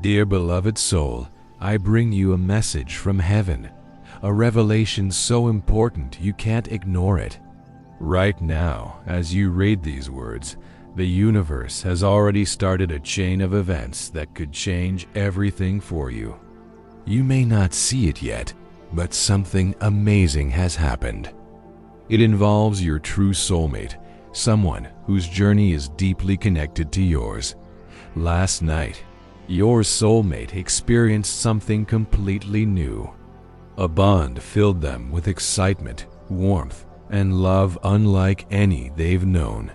Dear beloved soul, I bring you a message from heaven, a revelation so important you can't ignore it. Right now, as you read these words, the universe has already started a chain of events that could change everything for you. You may not see it yet, but something amazing has happened. It involves your true soulmate, someone whose journey is deeply connected to yours. Last night, your soulmate experienced something completely new. A bond filled them with excitement, warmth, and love unlike any they've known.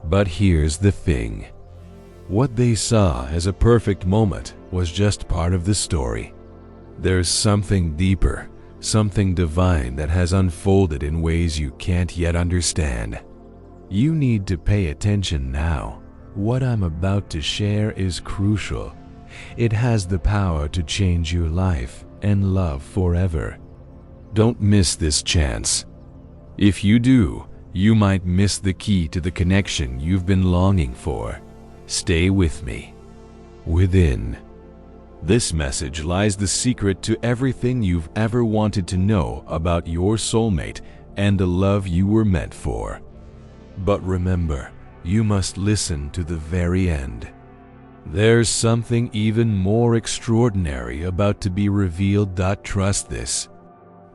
But here's the thing. What they saw as a perfect moment was just part of the story. There's something deeper, something divine that has unfolded in ways you can't yet understand. You need to pay attention now. What I'm about to share is crucial. It has the power to change your life and love forever. Don't miss this chance. If you do, you might miss the key to the connection you've been longing for. Stay with me. Within this message lies the secret to everything you've ever wanted to know about your soulmate and the love you were meant for. But remember, you must listen to the very end. There's something even more extraordinary about to be revealed. Trust this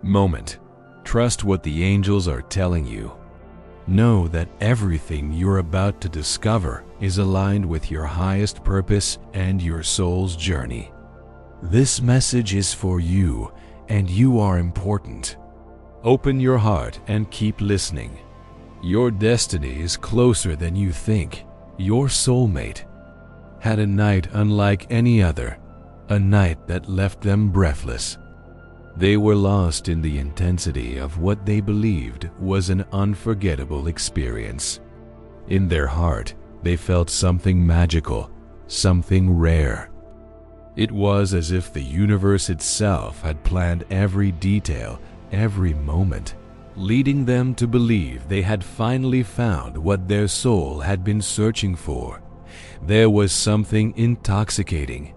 moment. Trust what the angels are telling you. Know that everything you're about to discover is aligned with your highest purpose and your soul's journey. This message is for you, and you are important. Open your heart and keep listening. Your destiny is closer than you think. Your soulmate had a night unlike any other, a night that left them breathless. They were lost in the intensity of what they believed was an unforgettable experience. In their heart, they felt something magical, something rare. It was as if the universe itself had planned every detail, every moment, leading them to believe they had finally found what their soul had been searching for. There was something intoxicating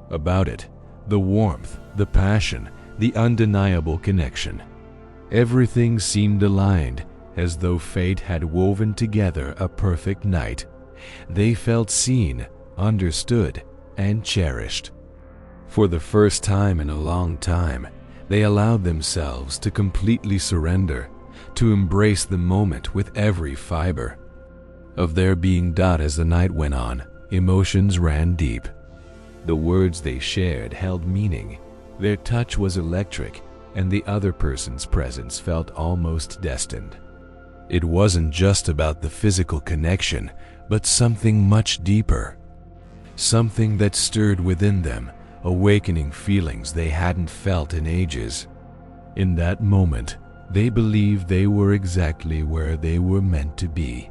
about it, the warmth, the passion, the undeniable connection. Everything seemed aligned, as though fate had woven together a perfect night. They felt seen, understood, and cherished. For the first time in a long time, they allowed themselves to completely surrender, to embrace the moment with every fiber of their being. As the night went on, emotions ran deep. The words they shared held meaning. Their touch was electric, and the other person's presence felt almost destined. It wasn't just about the physical connection, but something much deeper. Something that stirred within them, awakening feelings they hadn't felt in ages. In that moment, they believed they were exactly where they were meant to be.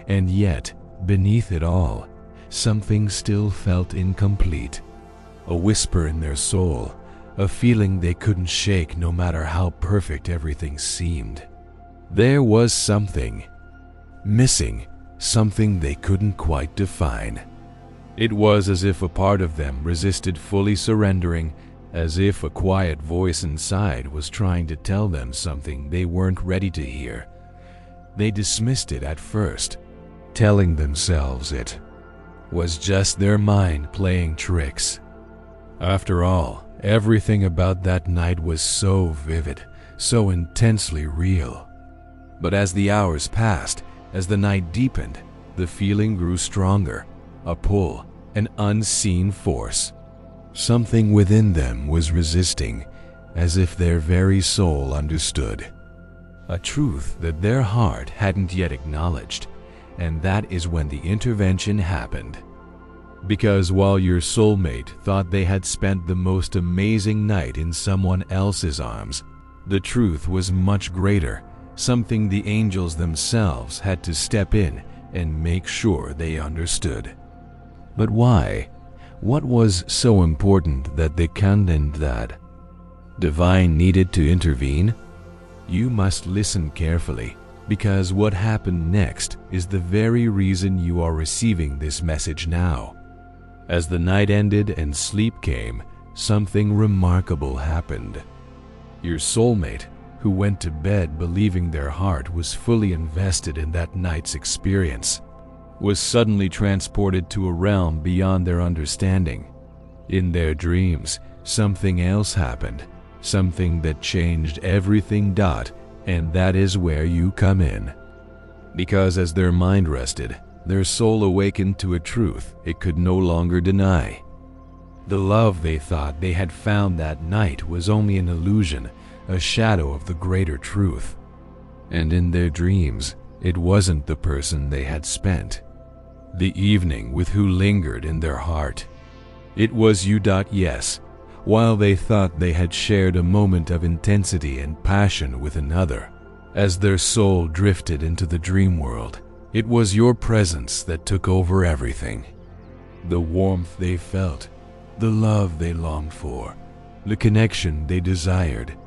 And yet, beneath it all, something still felt incomplete. A whisper in their soul, a feeling they couldn't shake no matter how perfect everything seemed. There was something missing, something they couldn't quite define. It was as if a part of them resisted fully surrendering, as if a quiet voice inside was trying to tell them something they weren't ready to hear. They dismissed it at first, telling themselves it was just their mind playing tricks. After all, everything about that night was so vivid, so intensely real. But as the hours passed, as the night deepened, the feeling grew stronger, a pull, an unseen force. Something within them was resisting, as if their very soul understood. A truth that their heart hadn't yet acknowledged, and that is when the intervention happened. Because while your soulmate thought they had spent the most amazing night in someone else's arms, the truth was much greater, something the angels themselves had to step in and make sure they understood. But why? What was so important that they condemned that divine needed to intervene? You must listen carefully, because what happened next is the very reason you are receiving this message now. As the night ended and sleep came, something remarkable happened. Your soulmate, who went to bed believing their heart was fully invested in that night's experience, was suddenly transported to a realm beyond their understanding. In their dreams, something else happened, something that changed everything. And that is where you come in. Because as their mind rested, their soul awakened to a truth it could no longer deny. The love they thought they had found that night was only an illusion, a shadow of the greater truth. And in their dreams, it wasn't the person they had spent the evening with who lingered in their heart. It was you. Yes, while they thought they had shared a moment of intensity and passion with another, as their soul drifted into the dream world, it was your presence that took over everything. The warmth they felt, the love they longed for, the connection they desired.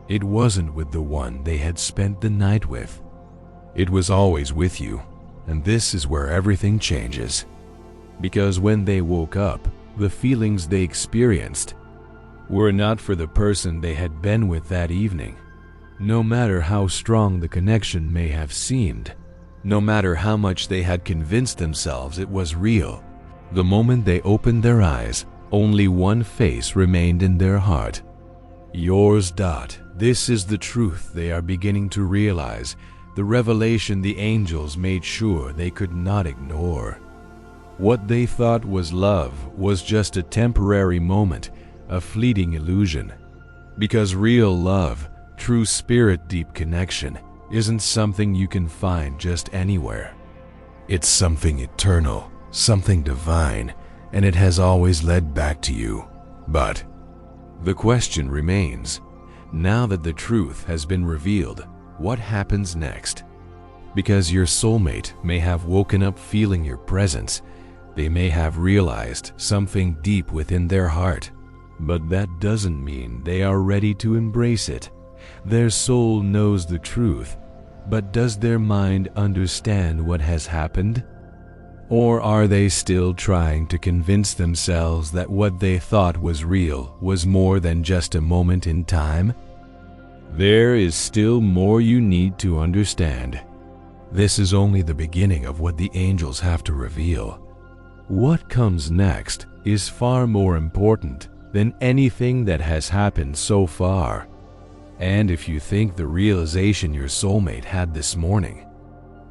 It wasn't with the one they had spent the night with. It was always with you, and this is where everything changes. Because when they woke up, the feelings they experienced were not for the person they had been with that evening. No matter how strong the connection may have seemed, no matter how much they had convinced themselves it was real, the moment they opened their eyes, only one face remained in their heart. Yours. This is the truth they are beginning to realize, the revelation the angels made sure they could not ignore. What they thought was love was just a temporary moment, a fleeting illusion. Because real love, true spirit-deep connection, isn't something you can find just anywhere. It's something eternal, something divine, and it has always led back to you. But the question remains, now that the truth has been revealed, what happens next? Because your soulmate may have woken up feeling your presence, they may have realized something deep within their heart, but that doesn't mean they are ready to embrace it. Their soul knows the truth, but does their mind understand what has happened? Or are they still trying to convince themselves that what they thought was real was more than just a moment in time? There is still more you need to understand. This is only the beginning of what the angels have to reveal. What comes next is far more important than anything that has happened so far. And if you think the realization your soulmate had this morning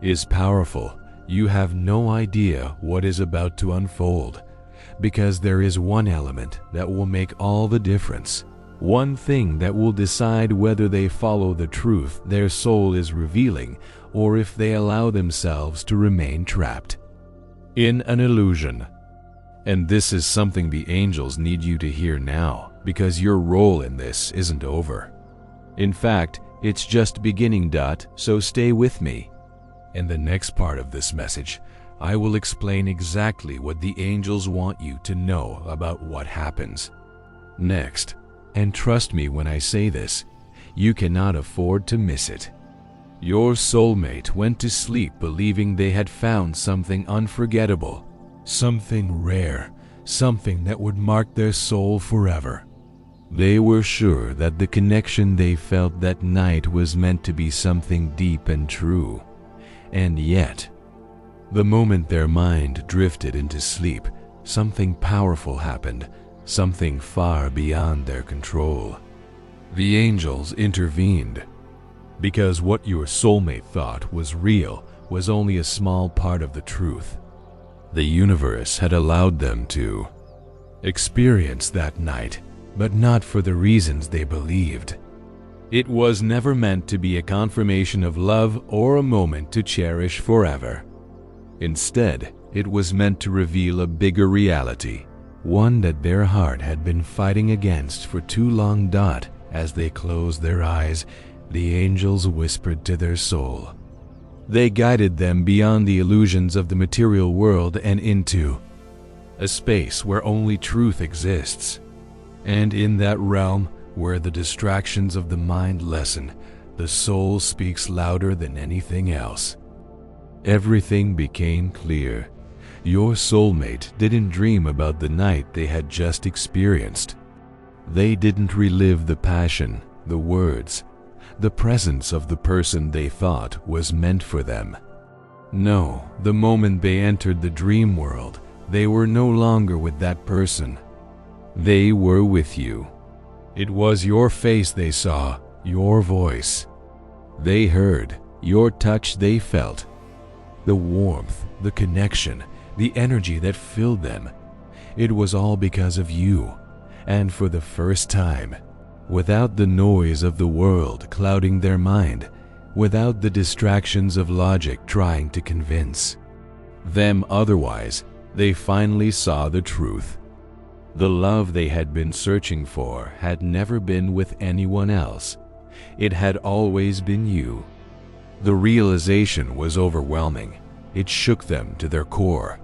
is powerful, you have no idea what is about to unfold, because there is one element that will make all the difference, one thing that will decide whether they follow the truth their soul is revealing or if they allow themselves to remain trapped in an illusion. And this is something the angels need you to hear now, because your role in this isn't over. In fact, it's just beginning. So stay with me. In the next part of this message, I will explain exactly what the angels want you to know about what happens next. And trust me when I say this, you cannot afford to miss it. Your soulmate went to sleep believing they had found something unforgettable, something rare, something that would mark their soul forever. They were sure that the connection they felt that night was meant to be something deep and true. And yet, the moment their mind drifted into sleep, something powerful happened, something far beyond their control. The angels intervened, because what your soulmate thought was real was only a small part of the truth. The universe had allowed them to experience that night, but not for the reasons they believed. It was never meant to be a confirmation of love or a moment to cherish forever. Instead, it was meant to reveal a bigger reality, one that their heart had been fighting against for too long. As they closed their eyes, the angels whispered to their soul. They guided them beyond the illusions of the material world and into a space where only truth exists. And in that realm, where the distractions of the mind lessen, the soul speaks louder than anything else. Everything became clear. Your soulmate didn't dream about the night they had just experienced. They didn't relive the passion, the words, the presence of the person they thought was meant for them. No, the moment they entered the dream world, they were no longer with that person. They were with you. It was your face they saw, your voice they heard, your touch they felt. The warmth, the connection, the energy that filled them. It was all because of you, and for the first time, without the noise of the world clouding their mind, without the distractions of logic trying to convince them otherwise, they finally saw the truth. The love they had been searching for had never been with anyone else. It had always been you. The realization was overwhelming. It shook them to their core.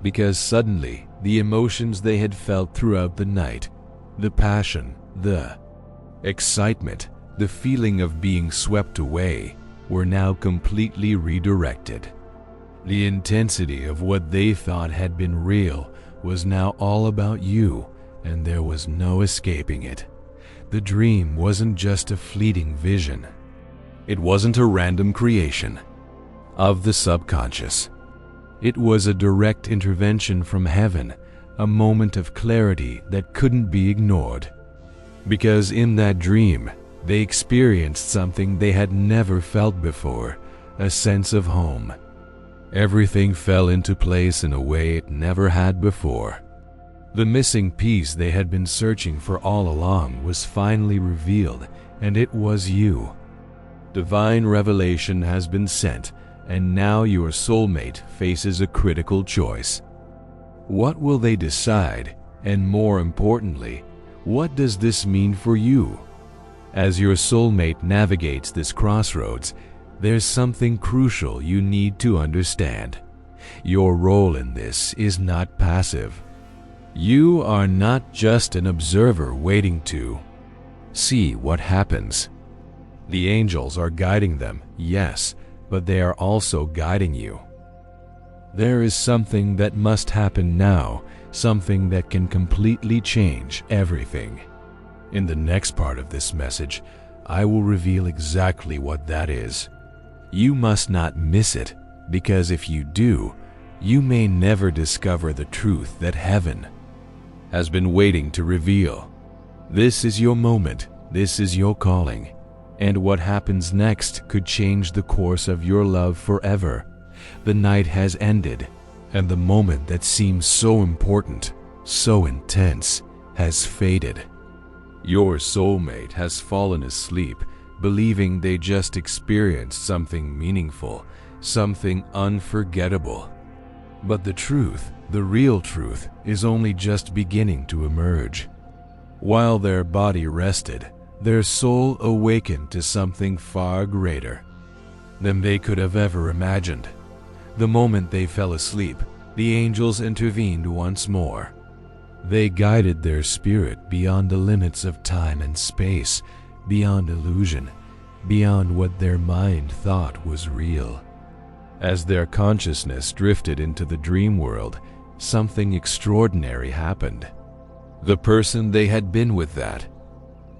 Because suddenly, the emotions they had felt throughout the night, the passion, the excitement, the feeling of being swept away, were now completely redirected. The intensity of what they thought had been real was now all about you, and there was no escaping it. The dream wasn't just a fleeting vision. It wasn't a random creation of the subconscious. It was a direct intervention from heaven, a moment of clarity that couldn't be ignored. Because in that dream, they experienced something they had never felt before, a sense of home. Everything fell into place in a way it never had before. The missing piece they had been searching for all along was finally revealed, and it was you. Divine revelation has been sent, and now your soulmate faces a critical choice. What will they decide, and more importantly, what does this mean for you? As your soulmate navigates this crossroads, there's something crucial you need to understand. Your role in this is not passive. You are not just an observer waiting to see what happens. The angels are guiding them, yes, but they are also guiding you. There is something that must happen now, something that can completely change everything. In the next part of this message, I will reveal exactly what that is. You must not miss it, because if you do, you may never discover the truth that heaven has been waiting to reveal. This is your moment, this is your calling, and what happens next could change the course of your love forever. The night has ended, and the moment that seems so important, so intense, has faded. Your soulmate has fallen asleep, believing they just experienced something meaningful, something unforgettable. But the truth, the real truth, is only just beginning to emerge. While their body rested, their soul awakened to something far greater than they could have ever imagined. The moment they fell asleep, the angels intervened once more. They guided their spirit beyond the limits of time and space, beyond illusion, beyond what their mind thought was real. As their consciousness drifted into the dream world, something extraordinary happened. The person they had been with that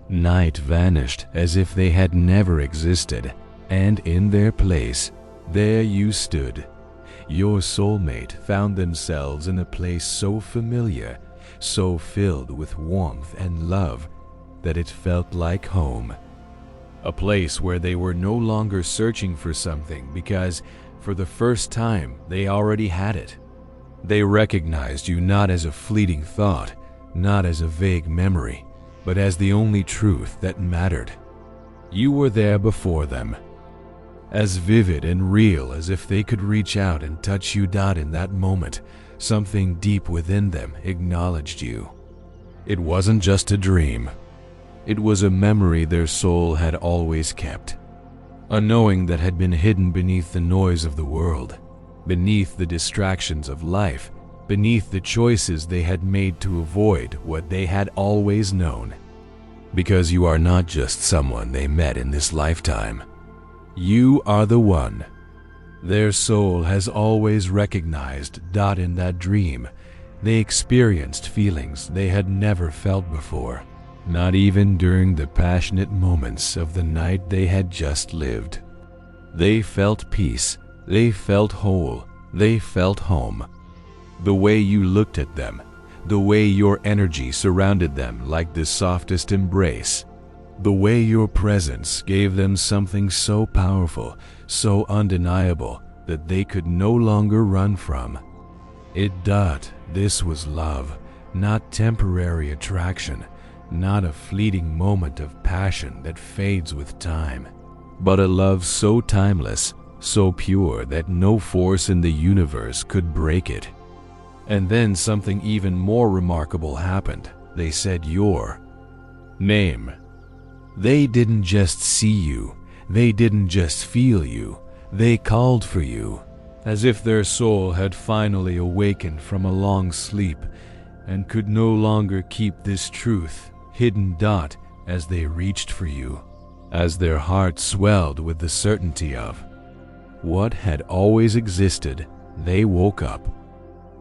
night vanished as if they had never existed, and in their place, there you stood. Your soulmate found themselves in a place so familiar, so filled with warmth and love, that it felt like home. A place where they were no longer searching for something because, for the first time, they already had it. They recognized you not as a fleeting thought, not as a vague memory, but as the only truth that mattered. You were there before them, as vivid and real as if they could reach out and touch you. In that moment, something deep within them acknowledged you. It wasn't just a dream. It was a memory their soul had always kept, a knowing that had been hidden beneath the noise of the world, beneath the distractions of life, beneath the choices they had made to avoid what they had always known. Because you are not just someone they met in this lifetime. You are the one Their soul has always recognized that in that dream, they experienced feelings they had never felt before, not even during the passionate moments of the night they had just lived. They felt peace, they felt whole, they felt home. The way you looked at them, the way your energy surrounded them like the softest embrace, the way your presence gave them something so powerful, so undeniable that they could no longer run from. This was love, not temporary attraction, not a fleeting moment of passion that fades with time, but a love so timeless, so pure that no force in the universe could break it. And then something even more remarkable happened. They said your name. They didn't just see you, they didn't just feel you, they called for you, as if their soul had finally awakened from a long sleep and could no longer keep this truth hidden as they reached for you, as their hearts swelled with the certainty of what had always existed. They woke up.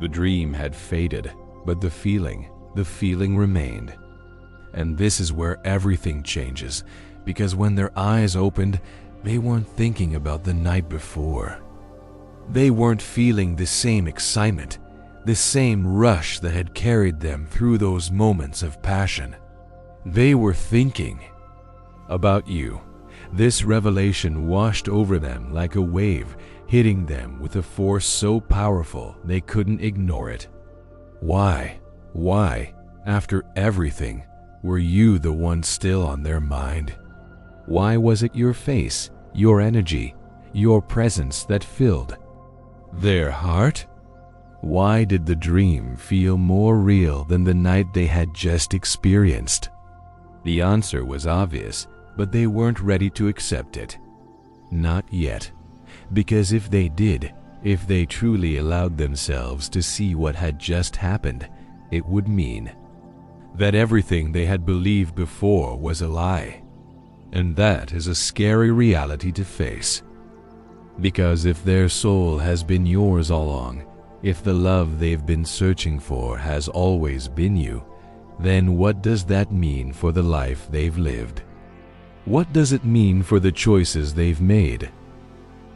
The dream had faded, but the feeling remained. And this is where everything changes, because when their eyes opened, they weren't thinking about the night before. They weren't feeling the same excitement, the same rush that had carried them through those moments of passion. They were thinking about you. This revelation washed over them like a wave, hitting them with a force so powerful they couldn't ignore it. Why, after everything, were you the one still on their mind? Why was it your face, your energy, your presence that filled their heart? Why did the dream feel more real than the night they had just experienced? The answer was obvious, but they weren't ready to accept it. Not yet. Because if they did, if they truly allowed themselves to see what had just happened, it would mean that everything they had believed before was a lie. And that is a scary reality to face. Because if their soul has been yours all along, if the love they've been searching for has always been you, then what does that mean for the life they've lived? What does it mean for the choices they've made?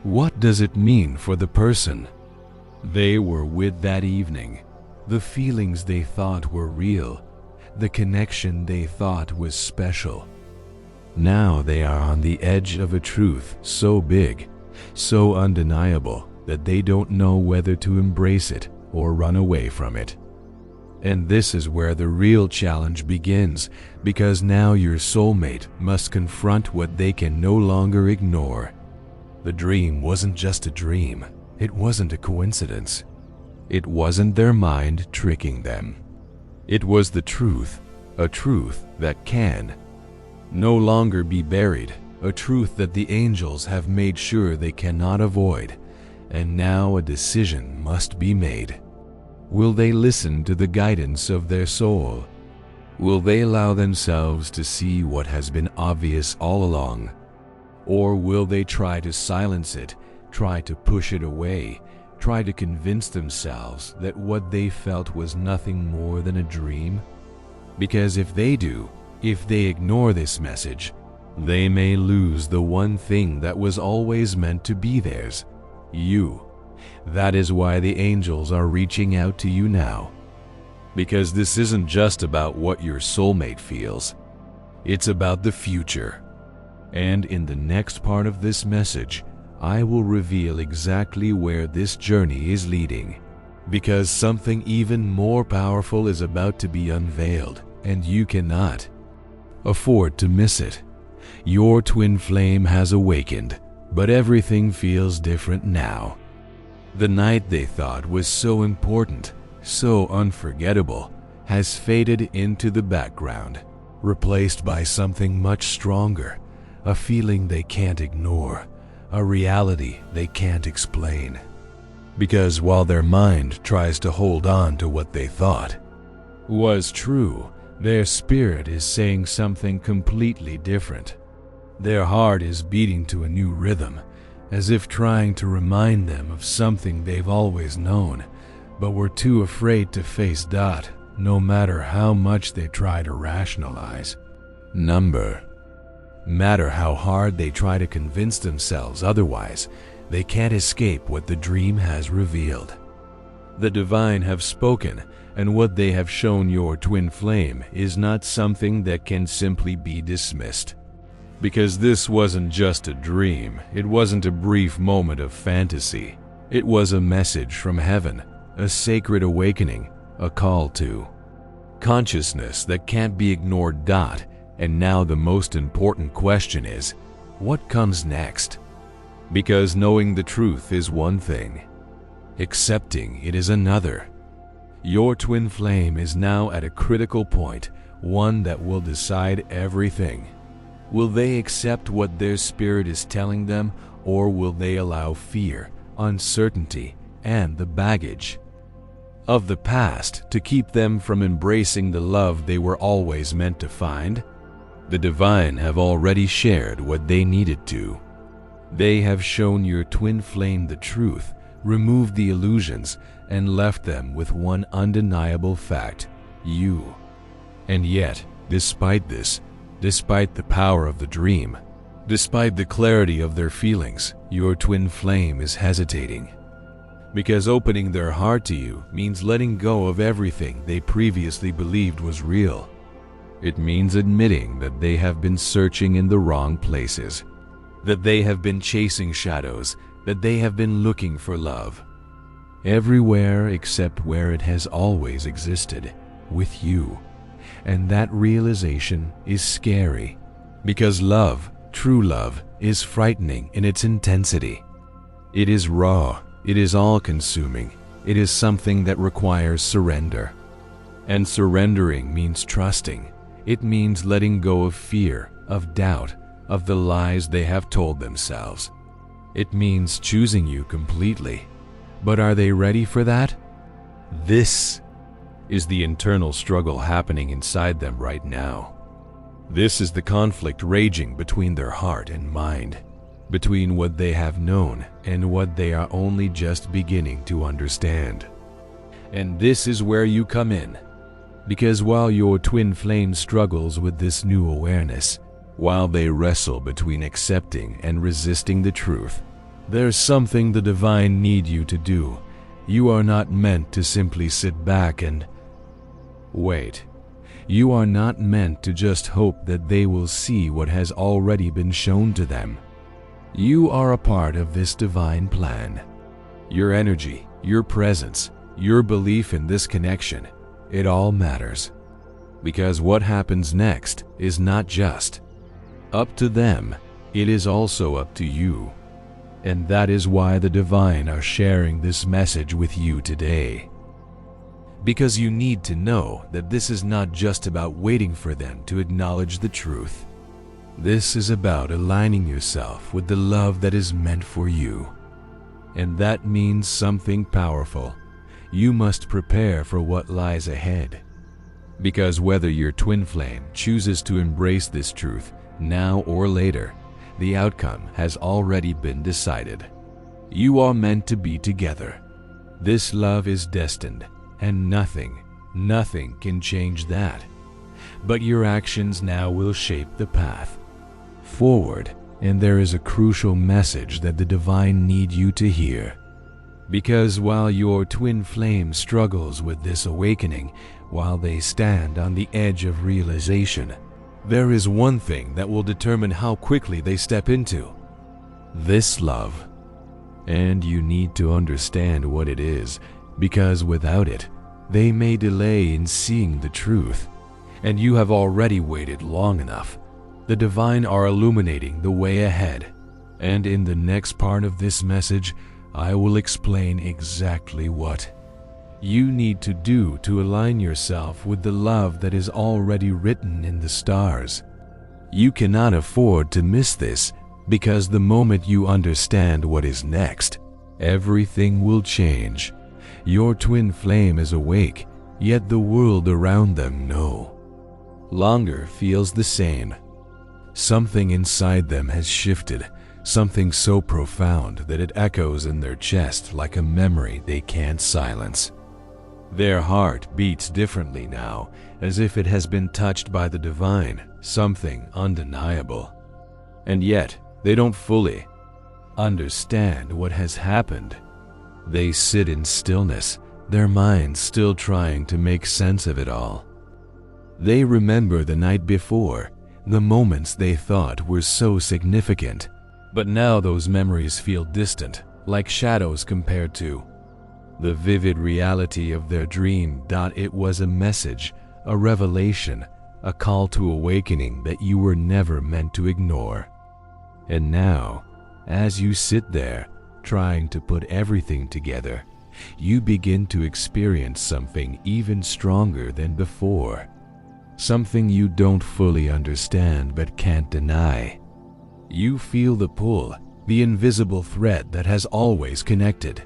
What does it mean for the person they were with that evening? The feelings they thought were real, the connection they thought was special. Now they are on the edge of a truth so big, so undeniable, that they don't know whether to embrace it or run away from it. And this is where the real challenge begins, because now your soulmate must confront what they can no longer ignore. The dream wasn't just a dream. It wasn't a coincidence. It wasn't their mind tricking them. It was the truth, a truth that can no longer be buried, a truth that the angels have made sure they cannot avoid, and now a decision must be made. Will they listen to the guidance of their soul? Will they allow themselves to see what has been obvious all along? Or will they try to silence it, try to push it away, try to convince themselves that what they felt was nothing more than a dream? Because if they do, if they ignore this message, they may lose the one thing that was always meant to be theirs, you. That is why the angels are reaching out to you now. Because this isn't just about what your soulmate feels. It's about the future. And in the next part of this message, I will reveal exactly where this journey is leading. Because something even more powerful is about to be unveiled, and you cannot afford to miss it. Your twin flame has awakened, but everything feels different now. The night they thought was so important, so unforgettable, has faded into the background, replaced by something much stronger, a feeling they can't ignore, a reality they can't explain. Because while their mind tries to hold on to what they thought was true, their spirit is saying something completely different. Their heart is beating to a new rhythm, as if trying to remind them of something they've always known, but were too afraid to face. No matter how much they try to rationalize. No matter how hard they try to convince themselves otherwise, they can't escape what the dream has revealed. The divine have spoken, and what they have shown your twin flame is not something that can simply be dismissed. Because this wasn't just a dream, it wasn't a brief moment of fantasy. It was a message from heaven, a sacred awakening, a call to consciousness that can't be ignored. And now the most important question is, what comes next? Because knowing the truth is one thing, accepting it is another. Your twin flame is now at a critical point, one that will decide everything. Will they accept what their spirit is telling them, or will they allow fear, uncertainty, and the baggage of the past to keep them from embracing the love they were always meant to find? The divine have already shared what they needed to. They have shown your twin flame the truth, removed the illusions, and left them with one undeniable fact: you. And yet, despite this, despite the power of the dream, despite the clarity of their feelings, your twin flame is hesitating. Because opening their heart to you means letting go of everything they previously believed was real. It means admitting that they have been searching in the wrong places, that they have been chasing shadows, that they have been looking for love everywhere except where it has always existed, with you. And that realization is scary, because love, true love, is frightening in its intensity. It is raw, it is all-consuming, it is something that requires surrender. And surrendering means trusting. It means letting go of fear, of doubt, of the lies they have told themselves. It means choosing you completely. But are they ready for that? This is the internal struggle happening inside them right now. This is the conflict raging between their heart and mind, between what they have known and what they are only just beginning to understand. And this is where you come in. Because while your twin flame struggles with this new awareness, while they wrestle between accepting and resisting the truth, there's something the divine need you to do. You are not meant to simply sit back and wait. You are not meant to just hope that they will see what has already been shown to them. You are a part of this divine plan. Your energy, your presence, your belief in this connection, it all matters. Because what happens next is not just up to them, it is also up to you. And that is why the divine are sharing this message with you today. Because you need to know that this is not just about waiting for them to acknowledge the truth. This is about aligning yourself with the love that is meant for you. And that means something powerful. You must prepare for what lies ahead. Because whether your twin flame chooses to embrace this truth now or later, the outcome has already been decided. You are meant to be together. This love is destined, and nothing can change that. But your actions now will shape the path forward, and there is a crucial message that the divine need you to hear. Because while your twin flame struggles with this awakening, while they stand on the edge of realization, there is one thing that will determine how quickly they step into this love. And you need to understand what it is, because without it, they may delay in seeing the truth. And you have already waited long enough. The divine are illuminating the way ahead. And in the next part of this message, I will explain exactly what you need to do to align yourself with the love that is already written in the stars. You cannot afford to miss this, because the moment you understand what is next, everything will change. Your twin flame is awake, yet the world around them no longer feels the same. Something inside them has shifted, something so profound that it echoes in their chest like a memory they can't silence. Their heart beats differently now, as if it has been touched by the divine, something undeniable. And yet, they don't fully understand what has happened. They sit in stillness, their minds still trying to make sense of it all. They remember the night before, the moments they thought were so significant, but now those memories feel distant, like shadows compared to the vivid reality of their dream. It was a message, a revelation, a call to awakening that you were never meant to ignore. And now, as you sit there, trying to put everything together, you begin to experience something even stronger than before. Something you don't fully understand but can't deny. You feel the pull, the invisible thread that has always connected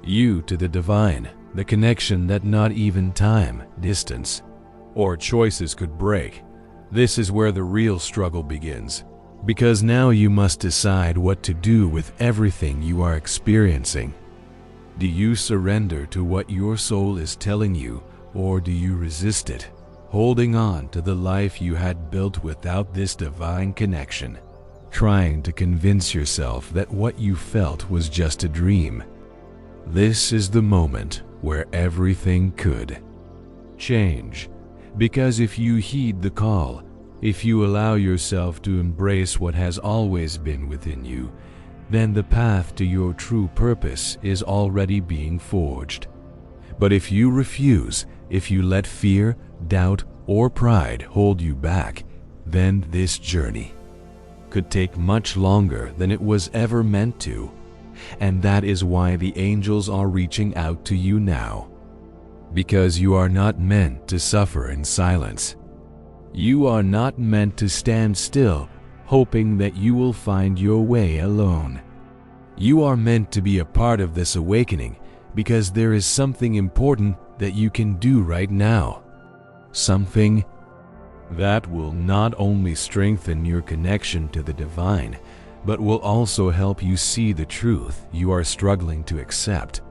you to the divine, the connection that not even time, distance, or choices could break. This is where the real struggle begins, because now you must decide what to do with everything you are experiencing. Do you surrender to what your soul is telling you, or do you resist it, holding on to the life you had built without this divine connection, trying to convince yourself that what you felt was just a dream? This is the moment where everything could change, because if you heed the call, if you allow yourself to embrace what has always been within you, then the path to your true purpose is already being forged. But if you refuse, if you let fear, doubt, or pride hold you back, then this journey could take much longer than it was ever meant to. And that is why the angels are reaching out to you now. Because you are not meant to suffer in silence. You are not meant to stand still, hoping that you will find your way alone. You are meant to be a part of this awakening, because there is something important that you can do right now. Something that will not only strengthen your connection to the divine, but will also help you see the truth you are struggling to accept.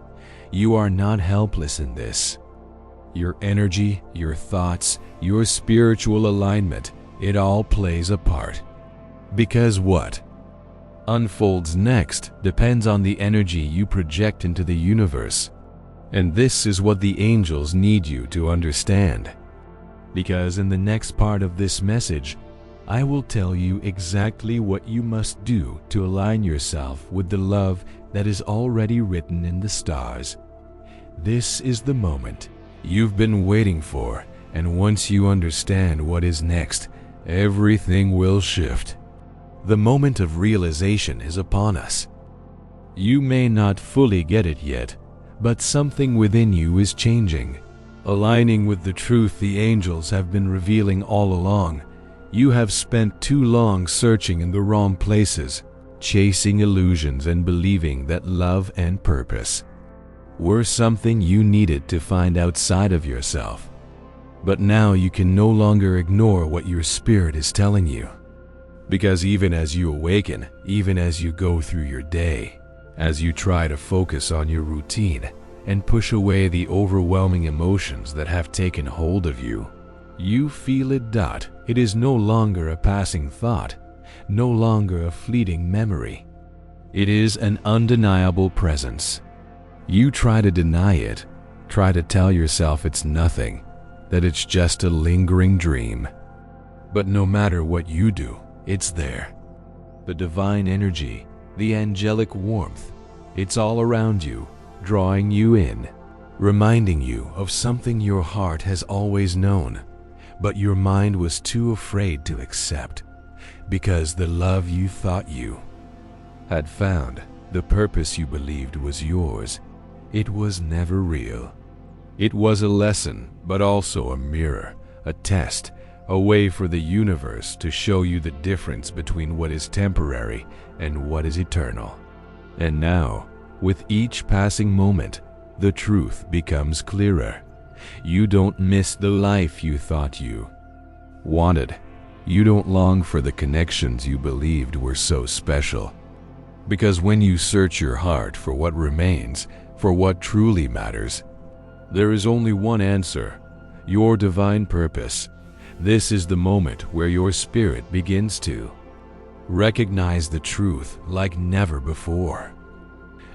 You are not helpless in this. Your energy, your thoughts, your spiritual alignment, it all plays a part. Because what unfolds next depends on the energy you project into the universe. And this is what the angels need you to understand. Because in the next part of this message, I will tell you exactly what you must do to align yourself with the love that is already written in the stars. This is the moment you've been waiting for, and once you understand what is next, everything will shift. The moment of realization is upon us. You may not fully get it yet, but something within you is changing, aligning with the truth the angels have been revealing all along. You have spent too long searching in the wrong places, chasing illusions and believing that love and purpose were something you needed to find outside of yourself. But now you can no longer ignore what your spirit is telling you. Because even as you awaken, even as you go through your day, as you try to focus on your routine and push away the overwhelming emotions that have taken hold of you, you feel it. It is no longer a passing thought, no longer a fleeting memory. It is an undeniable presence. You try to deny it, try to tell yourself it's nothing, that it's just a lingering dream. But no matter what you do, it's there. The divine energy, the angelic warmth, it's all around you, drawing you in, reminding you of something your heart has always known, but your mind was too afraid to accept, because the love you thought you had found, the purpose you believed was yours, it was never real. It was a lesson, but also a mirror, a test, a way for the universe to show you the difference between what is temporary and what is eternal. And now, with each passing moment, the truth becomes clearer. You don't miss the life you thought you wanted. You don't long for the connections you believed were so special. Because when you search your heart for what remains, for what truly matters, there is only one answer: your divine purpose. This is the moment where your spirit begins to recognize the truth like never before.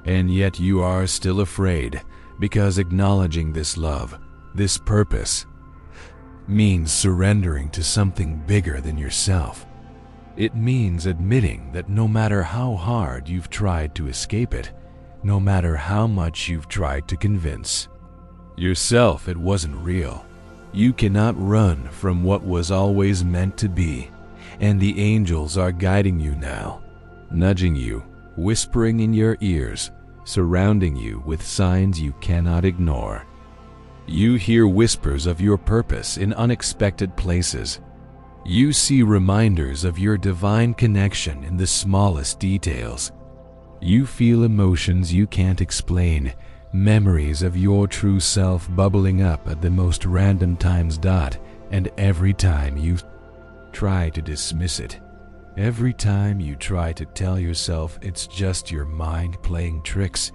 And yet you are still afraid, because acknowledging this love, this purpose, means surrendering to something bigger than yourself. It means admitting that no matter how hard you've tried to escape it, no matter how much you've tried to convince yourself it wasn't real, you cannot run from what was always meant to be. And the angels are guiding you now, nudging you, whispering in your ears, surrounding you with signs you cannot ignore. You hear whispers of your purpose in unexpected places. You see reminders of your divine connection in the smallest details. You feel emotions you can't explain, memories of your true self bubbling up at the most random times. And every time you try to dismiss it, every time you try to tell yourself it's just your mind playing tricks,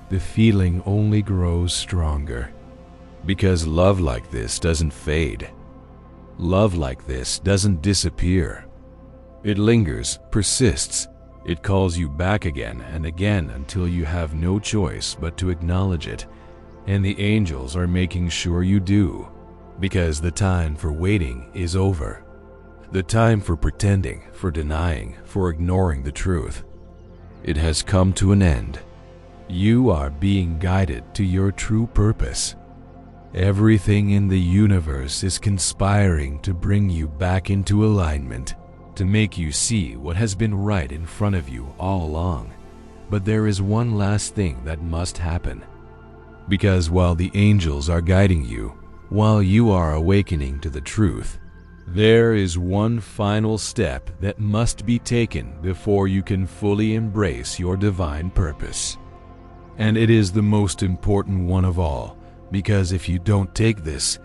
the feeling only grows stronger. Because love like this doesn't fade. Love like this doesn't disappear. It lingers, persists. It calls you back again and again until you have no choice but to acknowledge it. And the angels are making sure you do. Because the time for waiting is over. The time for pretending, for denying, for ignoring the truth, it has come to an end. You are being guided to your true purpose. Everything in the universe is conspiring to bring you back into alignment, to make you see what has been right in front of you all along. But there is one last thing that must happen. Because while the angels are guiding you, while you are awakening to the truth, there is one final step that must be taken before you can fully embrace your divine purpose. And it is the most important one of all, because if you don't take this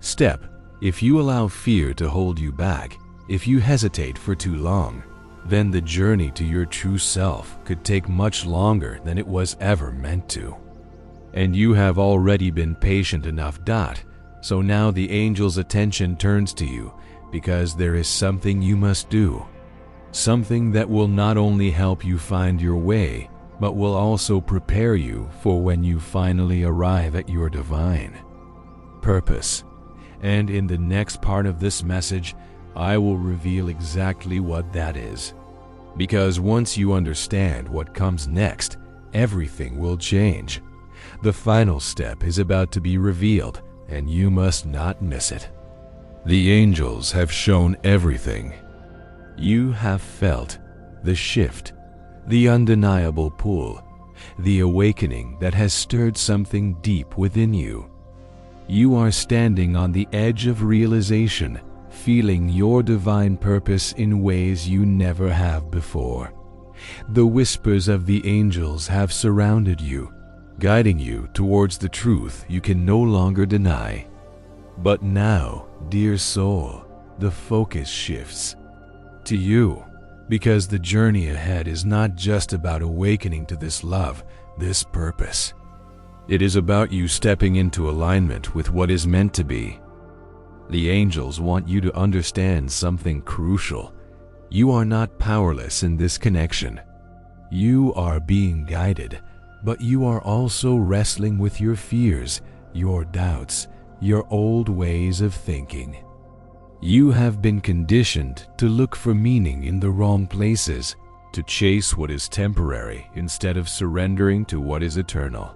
step, if you allow fear to hold you back, if you hesitate for too long, then the journey to your true self could take much longer than it was ever meant to. And you have already been patient enough. So now the angel's attention turns to you, because there is something you must do. Something that will not only help you find your way, but will also prepare you for when you finally arrive at your divine purpose. And in the next part of this message, I will reveal exactly what that is. Because once you understand what comes next, everything will change. The final step is about to be revealed, and you must not miss it. The angels have shown everything. You have felt the shift, the undeniable pull, the awakening that has stirred something deep within you. You are standing on the edge of realization, feeling your divine purpose in ways you never have before. The whispers of the angels have surrounded you, guiding you towards the truth you can no longer deny. But now, dear soul, the focus shifts to you, because the journey ahead is not just about awakening to this love, this purpose. It is about you stepping into alignment with what is meant to be. The angels want you to understand something crucial. You are not powerless in this connection. You are being guided, but you are also wrestling with your fears, your doubts, your old ways of thinking. You have been conditioned to look for meaning in the wrong places, to chase what is temporary instead of surrendering to what is eternal.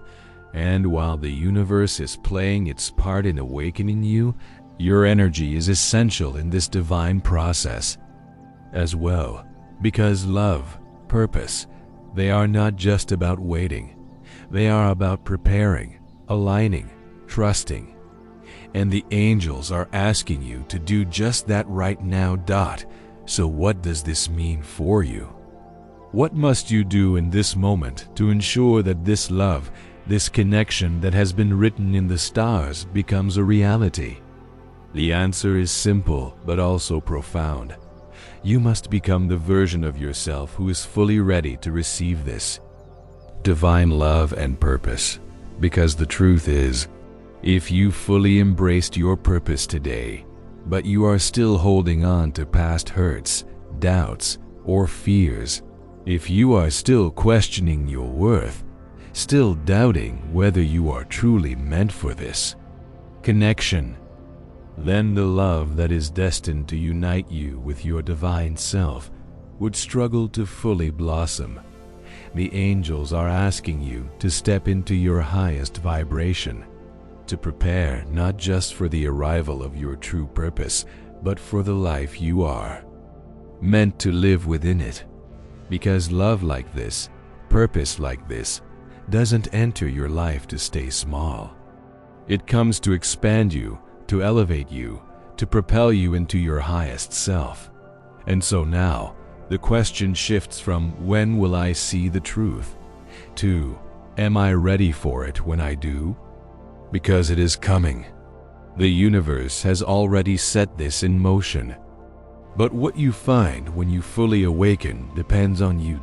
And while the universe is playing its part in awakening you, your energy is essential in this divine process as well, because love, purpose, they are not just about waiting. They are about preparing, aligning, trusting. And the angels are asking you to do just that right now. So what does this mean for you? What must you do in this moment to ensure that this love, this connection that has been written in the stars, becomes a reality? The answer is simple but also profound. You must become the version of yourself who is fully ready to receive this divine love and purpose. Because the truth is, if you fully embraced your purpose today, but you are still holding on to past hurts, doubts, or fears, if you are still questioning your worth, still doubting whether you are truly meant for this connection, then the love that is destined to unite you with your divine self would struggle to fully blossom. The angels are asking you to step into your highest vibration, to prepare not just for the arrival of your true purpose, but for the life you are meant to live within it. Because love like this, purpose like this, doesn't enter your life to stay small. It comes to expand you, to elevate you, to propel you into your highest self. And so now, the question shifts from when will I see the truth to am I ready for it when I do? Because it is coming. The universe has already set this in motion. But what you find when you fully awaken depends on you.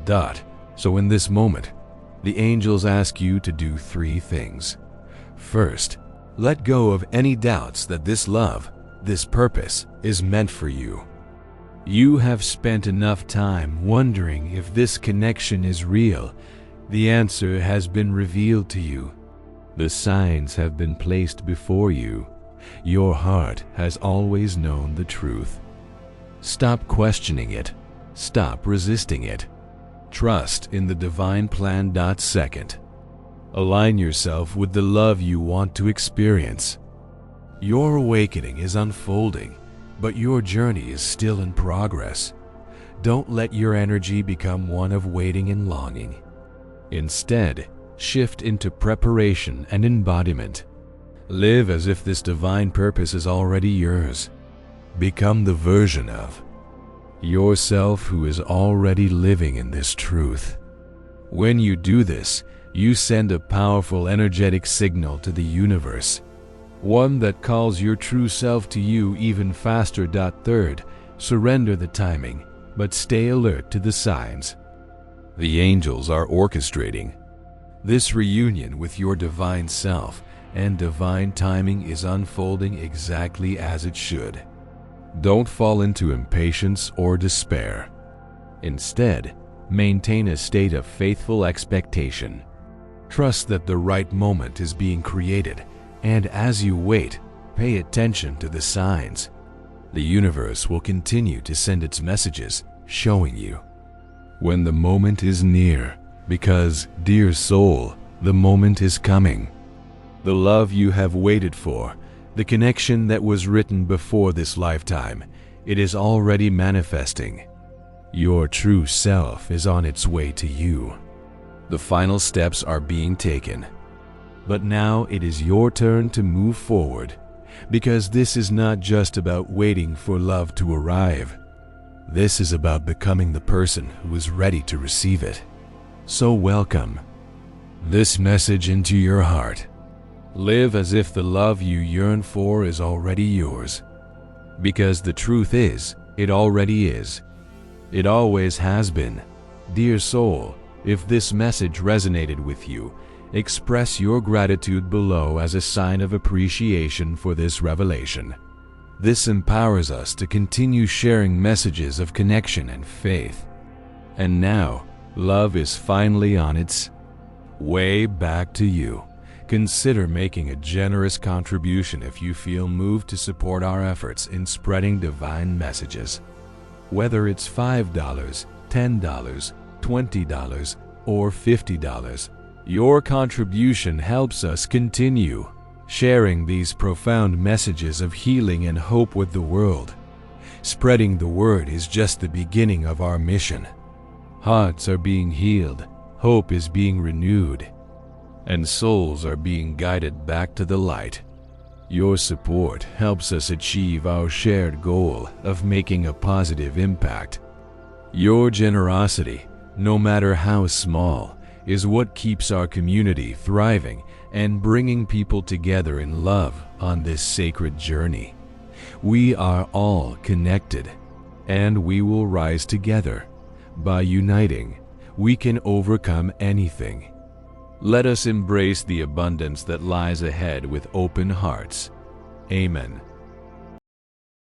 So in this moment, the angels ask you to do 3 things. First, let go of any doubts that this love, this purpose, is meant for you. You have spent enough time wondering if this connection is real. The answer has been revealed to you. The signs have been placed before you. Your heart has always known the truth. Stop questioning it. Stop resisting it. Trust in the divine plan. Second, align yourself with the love you want to experience. Your awakening is unfolding, but your journey is still in progress. Don't let your energy become one of waiting and longing. Instead, shift into preparation and embodiment. Live as if this divine purpose is already yours. Become the version of yourself who is already living in this truth. When you do this, you send a powerful energetic signal to the universe, one that calls your true self to you even faster. Third, surrender the timing, but stay alert to the signs. The angels are orchestrating this reunion with your divine self, and divine timing is unfolding exactly as it should. Don't fall into impatience or despair. Instead, maintain a state of faithful expectation. Trust that the right moment is being created, and as you wait, pay attention to the signs. The universe will continue to send its messages, showing you when the moment is near, because, dear soul, the moment is coming. The love you have waited for, the connection that was written before this lifetime, it is already manifesting. Your true self is on its way to you. The final steps are being taken. But now it is your turn to move forward, because this is not just about waiting for love to arrive. This is about becoming the person who is ready to receive it. So welcome this message into your heart. Live as if the love you yearn for is already yours. Because the truth is, it already is. It always has been. Dear soul, if this message resonated with you, express your gratitude below as a sign of appreciation for this revelation. This empowers us to continue sharing messages of connection and faith. And now, love is finally on its way back to you. Consider making a generous contribution if you feel moved to support our efforts in spreading divine messages. Whether it's $5, $10, $20, or $50, your contribution helps us continue sharing these profound messages of healing and hope with the world. Spreading the word is just the beginning of our mission. Hearts are being healed, hope is being renewed, and souls are being guided back to the light. Your support helps us achieve our shared goal of making a positive impact. Your generosity, no matter how small, is what keeps our community thriving and bringing people together in love on this sacred journey. We are all connected. and we will rise together. By uniting, we can overcome anything. Let us embrace the abundance that lies ahead with open hearts. Amen.